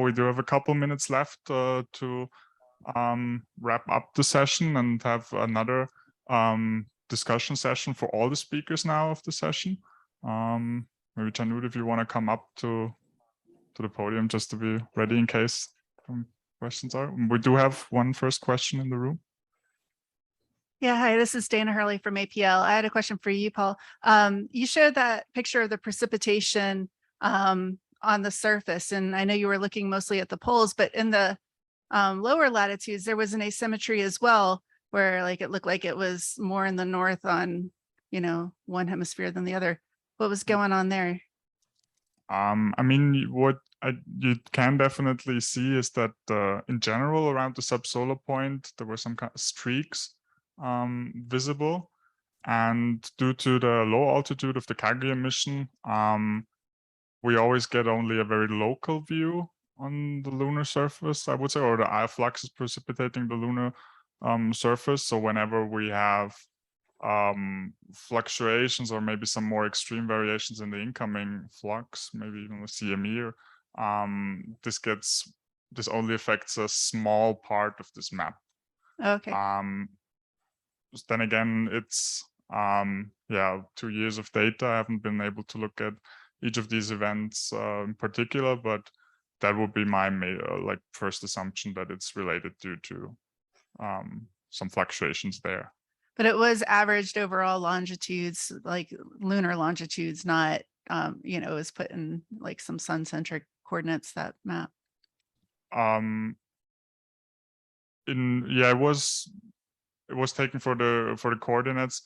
we do have a couple minutes left to wrap up the session and have another discussion session for all the speakers now of the session. Maybe Janud, if you want to come up to the podium just to be ready in case questions are. We do have one first question in the room. Yeah, hi, this is Dana Hurley from APL. I had a question for you, Paul. You showed that picture of the precipitation on the surface, and I know you were looking mostly at the poles, but in the lower latitudes, there was an asymmetry as well, where like it looked like it was more in the north on, one hemisphere than the other. What was going on there? I mean, what you can definitely see is that in general around the subsolar point, there were some kind of streaks visible. And due to the low altitude of the Kaguya mission, we always get only a very local view on the lunar surface, I would say, or the air flux is precipitating the lunar surface. So whenever we have fluctuations or maybe some more extreme variations in the incoming flux, maybe even with CME, this only affects a small part of this map. Okay. Then again, it's 2 years of data. I haven't been able to look at each of these events in particular, but that would be my first assumption, that it's related due to some fluctuations there. But it was averaged over all longitudes, like lunar longitudes, not, it was put in like some sun-centric coordinates, that map. It was taken for the coordinates.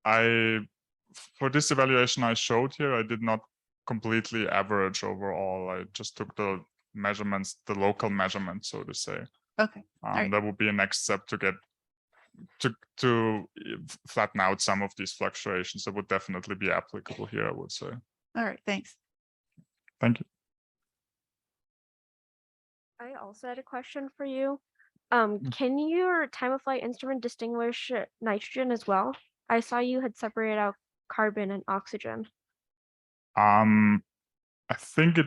For this evaluation I showed here, I did not completely average overall. I just took the measurements, the local measurements, so to say. Okay. Right. That would be a next step to get to flatten out some of these fluctuations. That would definitely be applicable here, I would say. All right, thanks. Thank you. I also had a question for you. Can your time of flight instrument distinguish nitrogen as well? I saw you had separated out carbon and oxygen. I think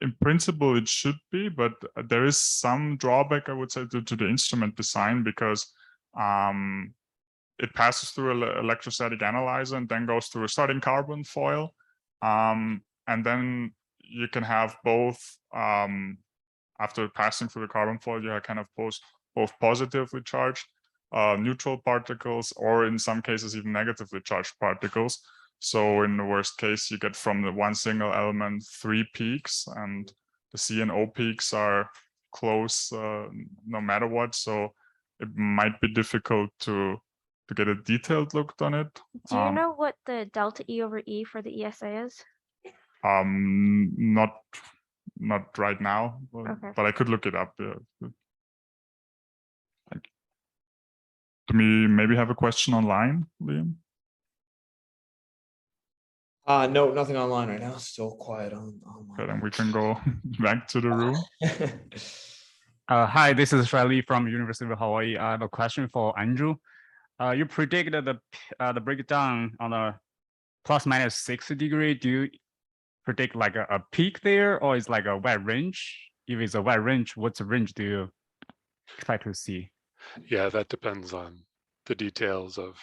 in principle it should be, but there is some drawback, I would say, to the instrument design, because it passes through an electrostatic analyzer and then goes through a starting carbon foil, and then you can have both. After passing through the carbon foil, you kind of both positively charged neutral particles, or in some cases even negatively charged particles. So in the worst case, you get from the one single element 3 peaks, and the C and O peaks are close no matter what. So it might be difficult to get a detailed look on it. Do you know what the delta E over E for the ESA is? Not right now, Okay. but I could look it up. Do we maybe have a question online, Liam? No, nothing online right now. Still quiet online. Okay, then we can go back to the room. Hi, this is Riley from University of Hawaii. I have a question for Andrew. You predicted the breakdown on a ±6 degree. Do you predict like a peak there, or is like a wide range? If it's a wide range, what's the range do you expect to see? Yeah, that depends on the details of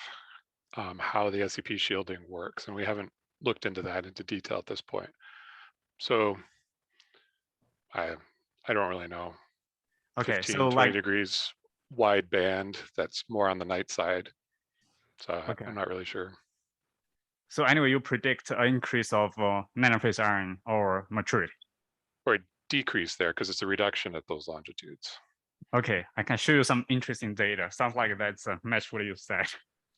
how the SCP shielding works, and we haven't looked into that into detail at this point. So I don't really know. Okay, 15, so 20 degrees wide band, that's more on the night side. So okay. I'm not really sure. So anyway, you predict an increase of nanophase iron or maturity. Or a decrease there, because it's a reduction at those longitudes. Okay, I can show you some interesting data. Sounds like that's a match what you said.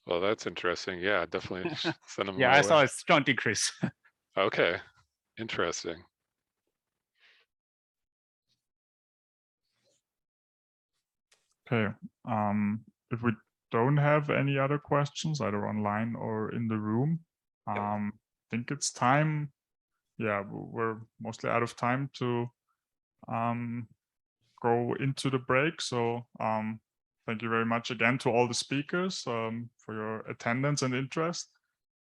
Well, that's interesting. Yeah, definitely send them. Yeah, I saw a strong decrease. Okay, interesting. Okay, if we don't have any other questions, either online or in the room, I think it's time. Yeah, we're mostly out of time to go into the break. So thank you very much again to all the speakers for your attendance and interest.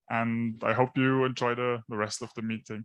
And I hope you enjoy the rest of the meeting.